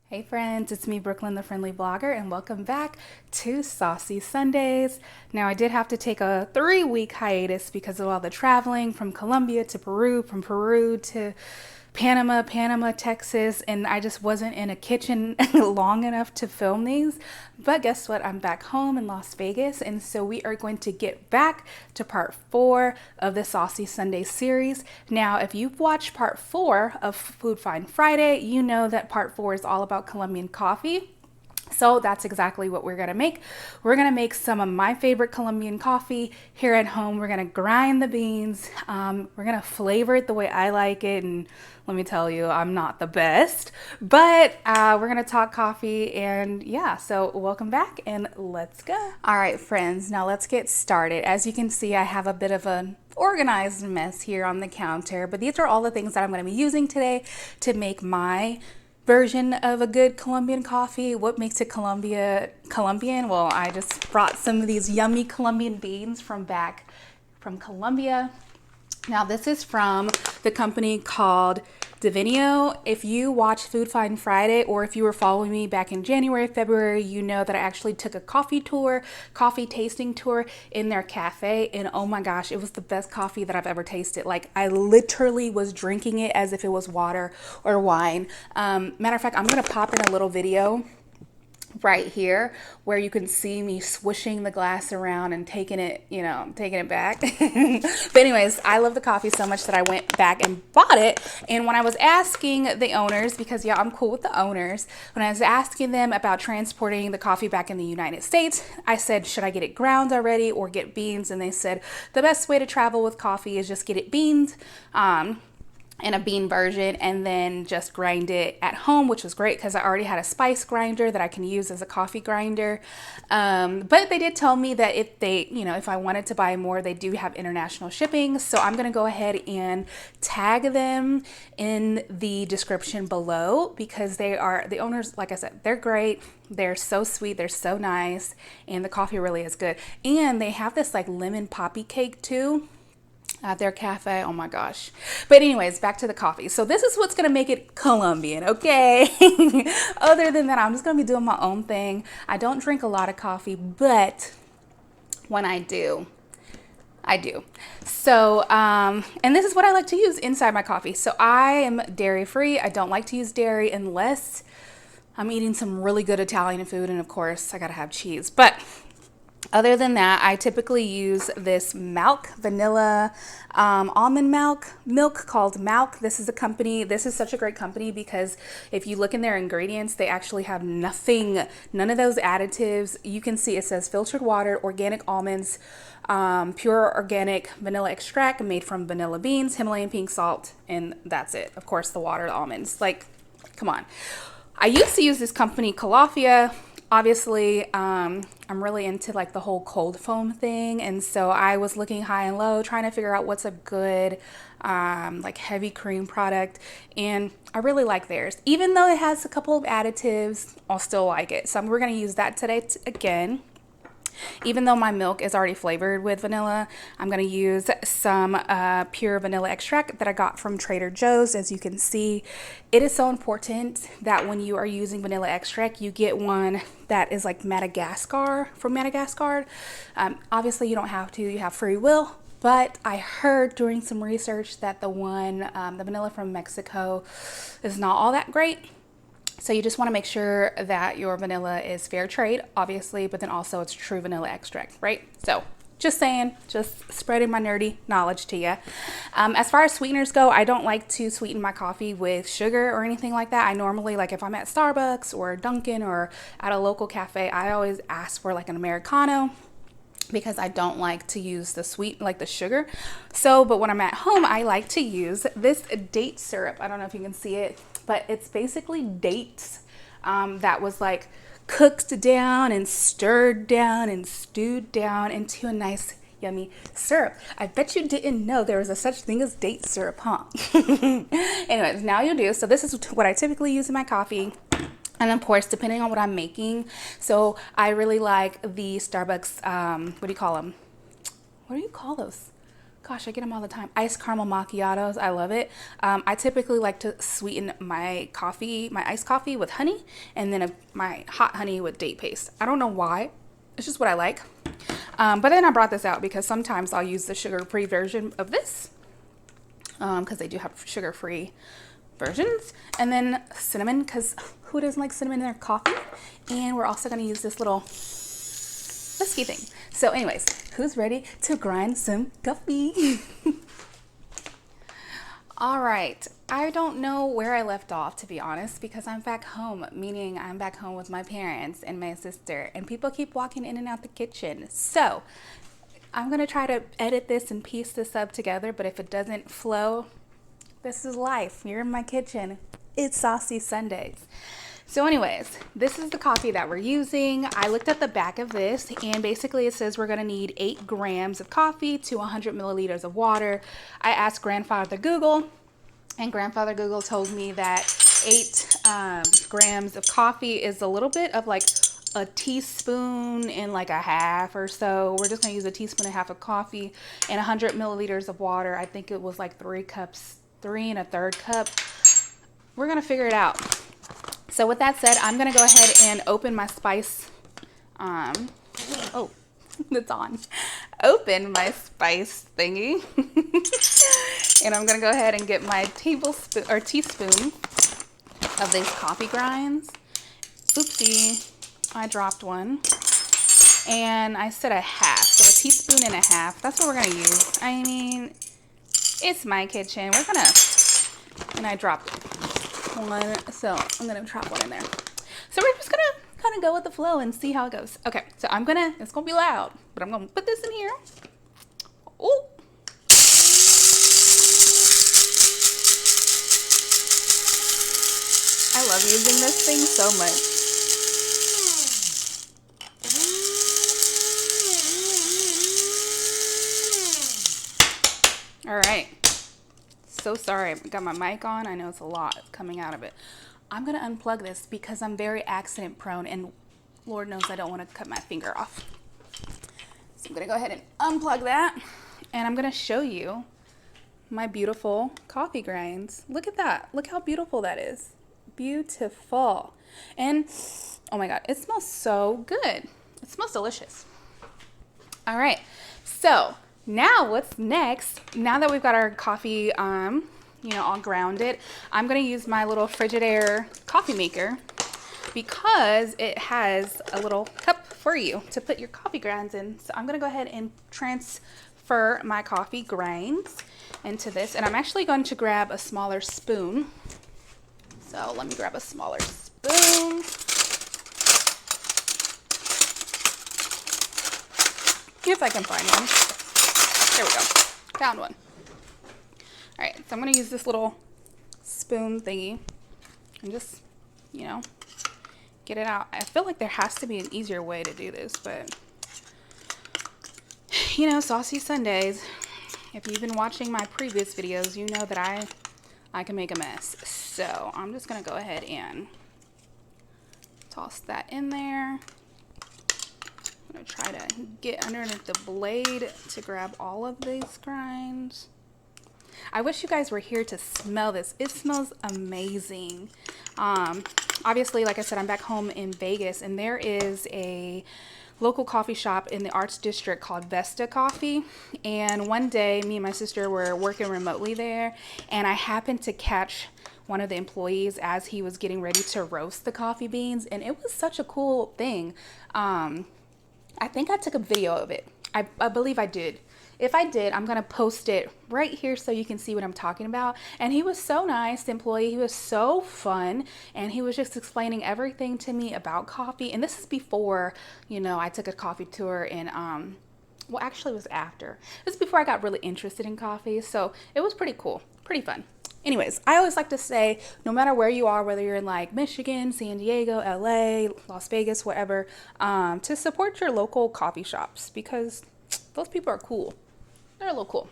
Hey friends, it's me, Brooklyn, the friendly blogger, and welcome back to Saucy Sundayz. Now, I did have to take a 3-week hiatus because of all the traveling from Colombia to Peru, from Peru to Panama, Texas, and I just wasn't in a kitchen long enough to film these. But guess what? I'm back home in Las Vegas, and so we are going to get back to part 4 of the Saucy Sundayz series. Now, if you've watched part 4 of Food Find Friday, you know that part 4 is all about Colombian coffee. So that's exactly what we're gonna make. We're gonna make some of my favorite Colombian coffee here at home. We're gonna grind the beans. We're gonna flavor it the way I like it. And let me tell you, I'm not the best, but we're gonna talk coffee. And yeah, so welcome back and let's go. All right, friends, now let's get started. As you can see, I have a bit of an organized mess here on the counter, but these are all the things that I'm gonna be using today to make my version of a good Colombian coffee. What makes it Colombian? Well, I just brought some of these yummy Colombian beans from Colombia. Now, this is from the company called Divino. If you watch Food Find Friday, or if you were following me back in January, February, you know that I actually took a coffee tasting tour in their cafe. And oh my gosh, it was the best coffee that I've ever tasted. Like, I literally was drinking it as if it was water or wine. Matter of fact, I'm going to pop in a little video right here where you can see me swishing the glass around and taking it back. But anyways, I love the coffee so much that I went back and bought it. And when I was asking the owners, because yeah, I'm cool with the owners, when I was asking them about transporting the coffee back in the United States, I said, should I get it ground already or get beans? And they said the best way to travel with coffee is just get it beans, in a bean version, and then just grind it at home, which was great because I already had a spice grinder that I can use as a coffee grinder. But they did tell me that if I wanted to buy more, they do have international shipping. So I'm going to go ahead and tag them in the description below because the owners, like I said, they're great. They're so sweet. They're so nice. And the coffee really is good. And they have this like lemon poppy cake too at their cafe. Oh my gosh. But anyways, back to the coffee. So this is what's going to make it Colombian, okay? Other than that, I'm just going to be doing my own thing. I don't drink a lot of coffee, but when I do, I do. So, and this is what I like to use inside my coffee. So I am dairy free. I don't like to use dairy unless I'm eating some really good Italian food. And of course, I got to have cheese. But other than that, I typically use this Malk vanilla almond milk called Malk. This is such a great company because if you look in their ingredients, they actually have none of those additives. You can see it says filtered water, organic almonds, pure organic vanilla extract made from vanilla beans, Himalayan pink salt, and that's it. Of course, the water, the almonds. Like, come on. I used to use this company, Calafia. Obviously, I'm really into like the whole cold foam thing. And so I was looking high and low, trying to figure out what's a good, like heavy cream product. And I really like theirs. Even though it has a couple of additives, I'll still like it. So we're going to use that today again. Even though my milk is already flavored with vanilla, I'm going to use some pure vanilla extract that I got from Trader Joe's. As you can see, it is so important that when you are using vanilla extract, you get one that is like from Madagascar. Obviously, you don't have to. You have free will. But I heard during some research that the vanilla from Mexico is not all that great. So you just want to make sure that your vanilla is fair trade, obviously, but then also it's true vanilla extract, right? So just saying, just spreading my nerdy knowledge to you. As far as sweeteners go, I don't like to sweeten my coffee with sugar or anything like that. I normally, like if I'm at Starbucks or Dunkin' or at a local cafe, I always ask for like an Americano because I don't like to use the sugar. So, but when I'm at home, I like to use this date syrup. I don't know if you can see it, but it's basically dates that was like cooked down and stirred down and stewed down into a nice yummy syrup. I bet you didn't know there was a such thing as date syrup, huh? Anyways, now you do. So this is what I typically use in my coffee. And of course, depending on what I'm making. So I really like the Starbucks, what do you call them? What do you call those? Gosh, I get them all the time. Iced caramel macchiatos. I love it. I typically like to sweeten my coffee, my iced coffee with honey, and then my hot honey with date paste. I don't know why. It's just what I like. But then I brought this out because sometimes I'll use the sugar-free version of this because they do have sugar-free versions. And then cinnamon, because who doesn't like cinnamon in their coffee? And we're also going to use this little whiskey thing. So anyways, who's ready to grind some coffee? All right, I don't know where I left off, to be honest, because I'm back home, meaning I'm back home with my parents and my sister, and people keep walking in and out the kitchen. So I'm gonna try to edit this and piece this up together, but if it doesn't flow, this is life. You're in my kitchen. It's Saucy Sundayz. So anyways, this is the coffee that we're using. I looked at the back of this, and basically it says we're gonna need 8 grams of coffee to 100 milliliters of water. I asked Grandfather Google, and Grandfather Google told me that 8 grams of coffee is a little bit of like a teaspoon and like a half or so. We're just gonna use a teaspoon and a half of coffee and 100 milliliters of water. I think it was like 3 cups, 3 1/3 cup. We're gonna figure it out. So with that said, I'm gonna go ahead and open my spice. Oh, it's on. Open my spice thingy. And I'm gonna go ahead and get my tablespoon or teaspoon of these coffee grinds. Oopsie, I dropped one. And I said a half, so a teaspoon and a half. That's what we're gonna use. I mean, it's my kitchen. We're gonna, and I dropped one, so I'm gonna drop one in there. So we're just gonna kind of go with the flow and see how it goes. Okay, so it's gonna be loud, but I'm gonna put this in here. Ooh. I love using this thing so much. All right. So sorry, I got my mic on. I know it's a lot coming out of it. I'm gonna unplug this because I'm very accident prone, and Lord knows I don't want to cut my finger off. So I'm gonna go ahead and unplug that, and I'm gonna show you my beautiful coffee grinds. Look at that. Look how beautiful that is. Beautiful. And oh my God, it smells so good. It smells delicious. All right, so now what's next? Now that we've got our coffee, all grounded, I'm gonna use my little Frigidaire coffee maker because it has a little cup for you to put your coffee grinds in. So I'm gonna go ahead and transfer my coffee grinds into this, and I'm actually going to grab a smaller spoon. So let me grab a smaller spoon. If I can find one. There we go. Found one. All right, so I'm gonna use this little spoon thingy and just, get it out. I feel like there has to be an easier way to do this, but Saucy Sundayz. If you've been watching my previous videos, you know that I can make a mess. So I'm just gonna go ahead and toss that in there. I'm gonna try to get underneath the blade to grab all of these grinds. I wish you guys were here to smell this. It smells amazing. Obviously, like I said, I'm back home in Vegas, and there is a local coffee shop in the Arts District called Vesta Coffee. And one day, me and my sister were working remotely there, and I happened to catch one of the employees as he was getting ready to roast the coffee beans, and it was such a cool thing. I think I took a video of it. I believe I did. If I did, I'm gonna post it right here so you can see what I'm talking about. And he was so nice, the employee. He was so fun, and he was just explaining everything to me about coffee. And this is before, I took a coffee tour, and well, actually it was after. It was before I got really interested in coffee, so it was pretty cool, pretty fun. Anyways, I always like to say, no matter where you are, whether you're in like Michigan, San Diego, LA, Las Vegas, wherever, to support your local coffee shops because those people are cool. They're a little cool.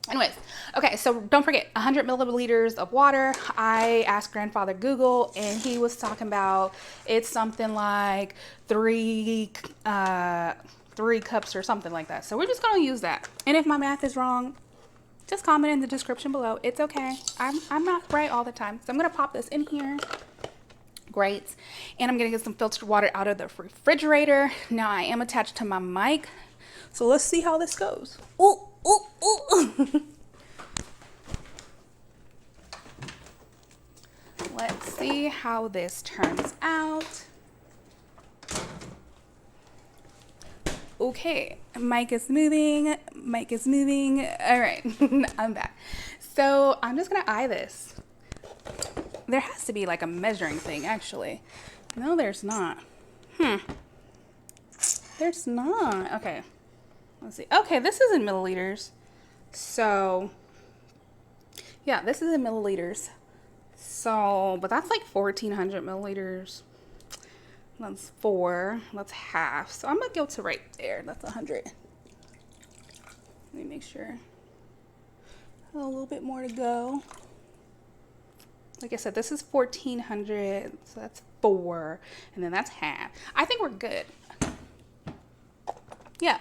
Anyways, okay, so don't forget 100 milliliters of water. I asked Grandfather Google, and he was talking about it's something like 3 cups or something like that. So we're just gonna use that. And if my math is wrong, just comment in the description below. It's okay. I'm not right all the time. So I'm gonna pop this in here. Great. And I'm gonna get some filtered water out of the refrigerator. Now I am attached to my mic. So let's see how this goes. Ooh, ooh, ooh. Let's see how this turns out. Okay, mic is moving, mic is moving. All right, I'm back. So I'm just gonna eye this. There has to be like a measuring thing, actually. No, there's not. There's not. Okay, let's see. Okay, this is in milliliters. So, yeah, this is in milliliters. So, but that's like 1,400 milliliters. That's 4. That's half. So I'm gonna go to right there. That's 100. Let me make sure. A little bit more to go. Like I said, this is 1,400. So that's 4, and then that's half. I think we're good. Yeah,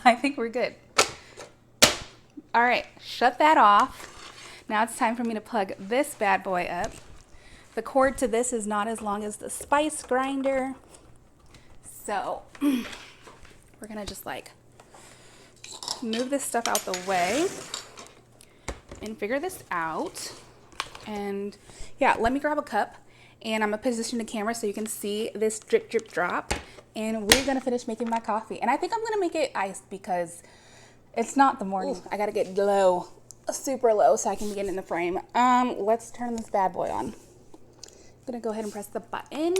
I think we're good. All right, shut that off. Now it's time for me to plug this bad boy up. The cord to this is not as long as the spice grinder. So we're gonna just like move this stuff out the way and figure this out. And yeah, let me grab a cup and I'm gonna position the camera so you can see this drip, drip, drop. And we're gonna finish making my coffee. And I think I'm gonna make it iced because it's not the morning. Ooh. I gotta get low, super low so I can get in the frame. Let's turn this bad boy on. I'm gonna go ahead and press the button.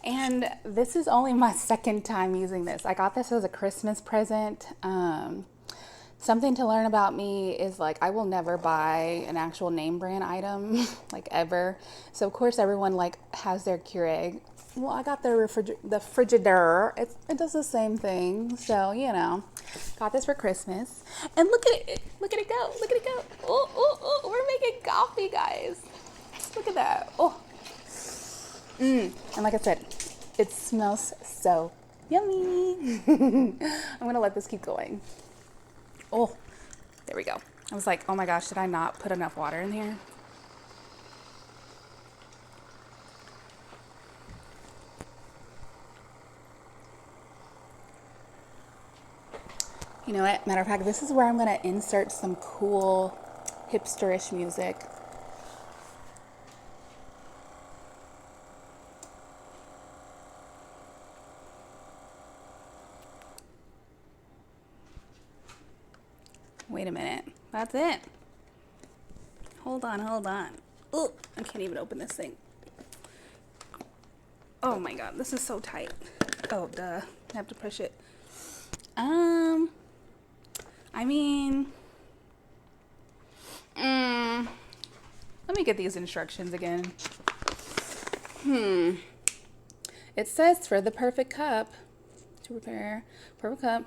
And this is only my second time using this. I got this as a Christmas present. Something to learn about me is like I will never buy an actual name brand item, like ever. So of course everyone like has their Keurig. Well, I got the Frigidaire. It does the same thing. So, you know, got this for Christmas. And look at it. Look at it go. Look at it go. Oh, oh, oh, we're making coffee, guys. Look at that. Oh. And like I said, it smells so yummy. I'm going to let this keep going. Oh, there we go. I was like, oh my gosh, did I not put enough water in here? You know what? Matter of fact, this is where I'm going to insert some cool hipsterish music. Wait a minute. That's it. Hold on, hold on. Oh, I can't even open this thing. Oh my god, this is so tight. Oh, duh. I have to push it. I mean, let me get these instructions again. It says for the perfect cup, to prepare perfect cup,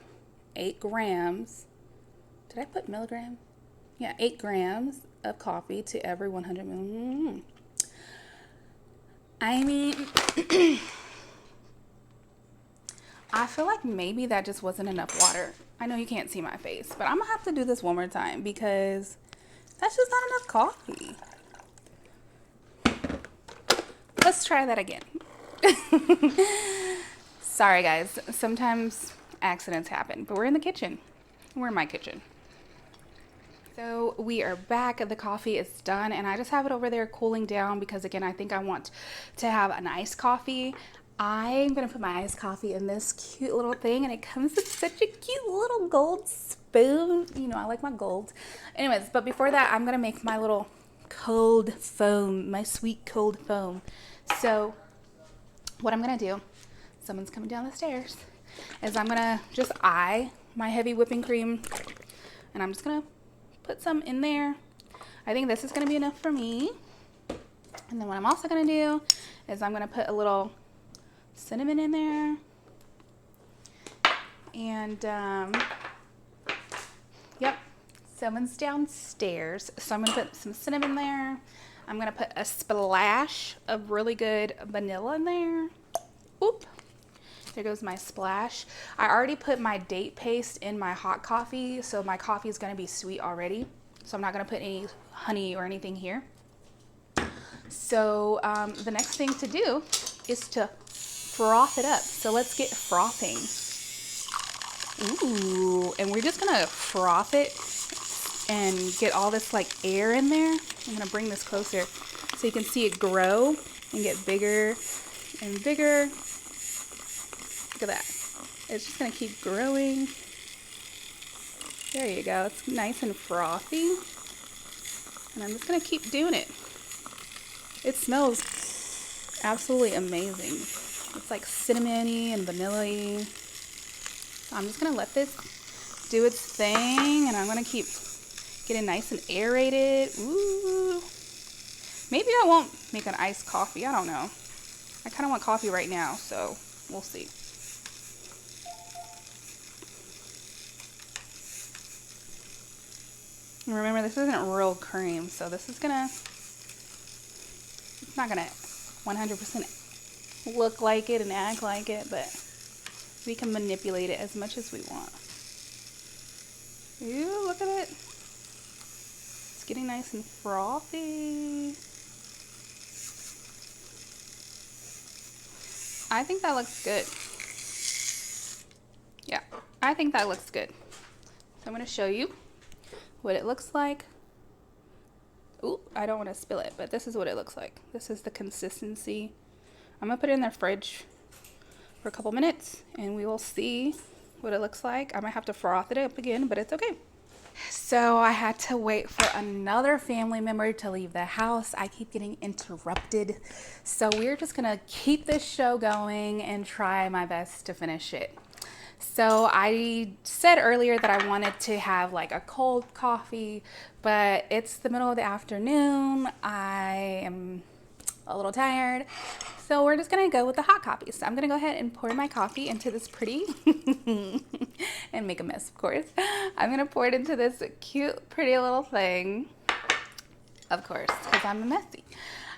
8 grams. Did I put milligram? Yeah, 8 grams of coffee to every 100 ml. I mean, I feel like maybe that just wasn't enough water. I know you can't see my face, but I'm gonna have to do this one more time because that's just not enough coffee. Let's try that again. Sorry guys, sometimes accidents happen, but we're in the kitchen. We're in my kitchen. So we are back. The coffee is done and I just have it over there cooling down because again, I think I want to have an iced coffee. I'm gonna put my iced coffee in this cute little thing and it comes with such a cute little gold spoon. You know, I like my gold. Anyways, but before that, I'm gonna make my little cold foam, my sweet cold foam. So what I'm gonna do, someone's coming down the stairs, is I'm gonna just eye my heavy whipping cream and I'm just gonna put some in there. I think this is gonna be enough for me. And then what I'm also gonna do is I'm gonna put a little cinnamon in there. And yep, someone's downstairs. So I'm gonna put some cinnamon there. I'm gonna put a splash of really good vanilla in there. Oop. There goes my splash. I already put my date paste in my hot coffee, so my coffee is going to be sweet already. So I'm not going to put any honey or anything here. So the next thing to do is to froth it up. So let's get frothing. Ooh, and we're just going to froth it and get all this like air in there. I'm going to bring this closer so you can see it grow and get bigger and bigger. Look at that. It's just going to keep growing. There you go. It's nice and frothy. And I'm just going to keep doing it. It smells absolutely amazing. It's like cinnamony and vanilla-y. So I'm just going to let this do its thing. And I'm going to keep getting nice and aerated. Ooh. Maybe I won't make an iced coffee. I don't know. I kind of want coffee right now, so we'll see. Remember, this isn't real cream, so this is gonna, it's not gonna 100% look like it and act like it, but we can manipulate it as much as we want. Ooh, look at it. It's getting nice and frothy. I think that looks good. Yeah, I think that looks good. So I'm gonna show you what it looks like. Ooh, I don't want to spill it, but this is what it looks like. This is the consistency. I'm gonna put it in the fridge for a couple minutes and we will see what it looks like. I might have to froth it up again, but it's okay. So I had to wait for another family member to leave the house. I keep getting interrupted. So we're just gonna keep this show going and try my best to finish it. So I said earlier that I wanted to have like a cold coffee, but it's the middle of the afternoon. I am a little tired. So we're just gonna go with the hot coffee. So I'm gonna go ahead and pour my coffee into this pretty, and make a mess, of course. I'm gonna pour it into this cute, pretty little thing, of course, because I'm a messy.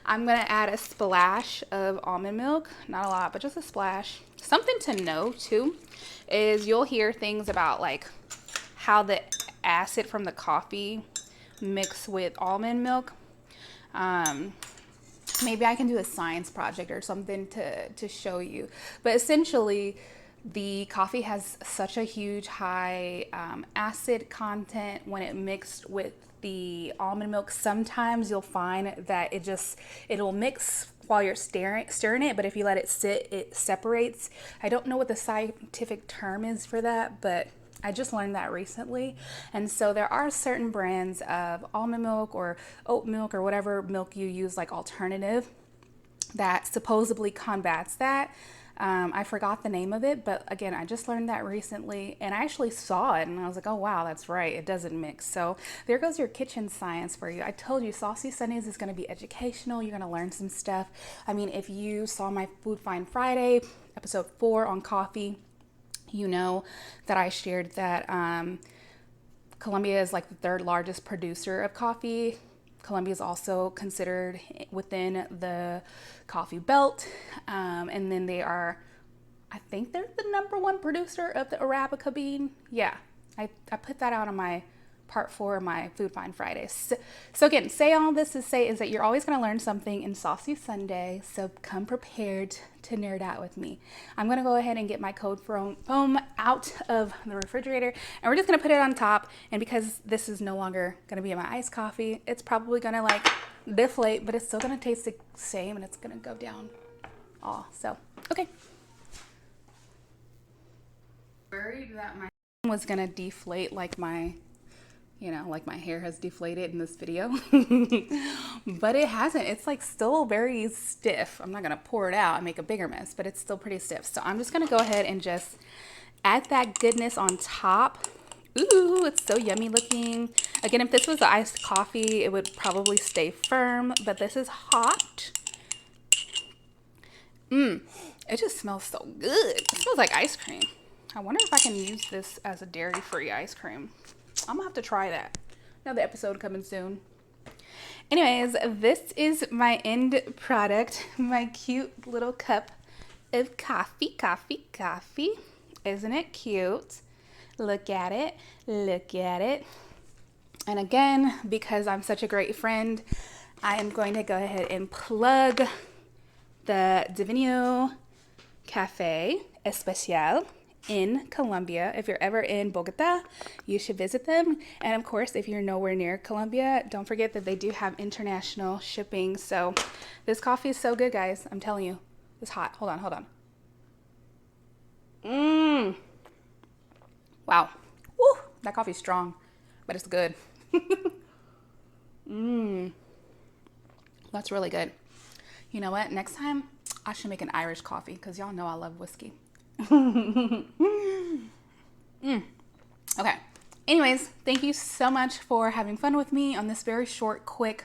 I'm gonna add a splash of almond milk, not a lot, but just a splash. Something to know too is you'll hear things about like how the acid from the coffee mix with almond milk. Maybe I can do a science project or something to show you. But essentially, the coffee has such a huge high acid content when it mixed with the almond milk. Sometimes you'll find that it'll mix while you're stirring it, but if you let it sit, it separates. I don't know what the scientific term is for that, but I just learned that recently. And so there are certain brands of almond milk or oat milk or whatever milk you use, like alternative, that supposedly combats that. I forgot the name of it, but again, I just learned that recently and I actually saw it and I was like, oh wow, that's right, it doesn't mix. So there goes your kitchen science for you. I told you Saucy Sundayz is going to be educational. You're going to learn some stuff. I mean, if you saw my Food Find Friday, episode 4 on coffee, you know that I shared that Colombia is like the 3rd largest producer of coffee. Colombia is also considered within the coffee belt. And then they are, I think they're the #1 producer of the Arabica bean. Yeah, I put that out on my part 4 of my Food Find Fridays. So again, say all this to say is that you're always going to learn something in Saucy Sunday. So come prepared to nerd out with me. I'm going to go ahead and get my cold foam out of the refrigerator and we're just going to put it on top. And because this is no longer going to be my iced coffee, it's probably going to like deflate, but it's still going to taste the same and it's going to go down. So, okay. Worried that my was going to deflate like my hair has deflated in this video, but it hasn't. It's like still very stiff. I'm not gonna pour it out and make a bigger mess, but it's still pretty stiff. So I'm just gonna go ahead and just add that goodness on top. Ooh, it's so yummy looking. Again, if this was iced coffee, it would probably stay firm, but this is hot. It just smells so good. It smells like ice cream. I wonder if I can use this as a dairy-free ice cream. I'm gonna have to try that. Another episode coming soon. Anyways, this is my end product, my cute little cup of coffee, coffee, coffee. Isn't it cute? Look at it. Look at it. And again, because I'm such a great friend, I am going to go ahead and plug the Divino Café Especial in Colombia. If you're ever in Bogota, you should visit them. And of course, if you're nowhere near Colombia, don't forget that they do have international shipping. So this coffee is so good, guys. I'm telling you. It's hot. Hold on, hold on. Wow. Woo! That coffee's strong, but it's good. That's really good. You know what? Next time, I should make an Irish coffee because y'all know I love whiskey. Okay. Anyways, thank you so much for having fun with me on this very short, quick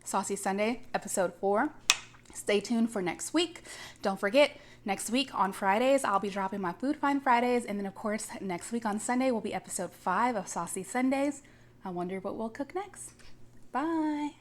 Saucy Sunday, episode 4. Stay tuned for next week. Don't forget, next week on Fridays, I'll be dropping my Food Find Fridays. And then, of course, next week on Sunday will be episode 5 of Saucy Sundayz. I wonder what we'll cook next. Bye.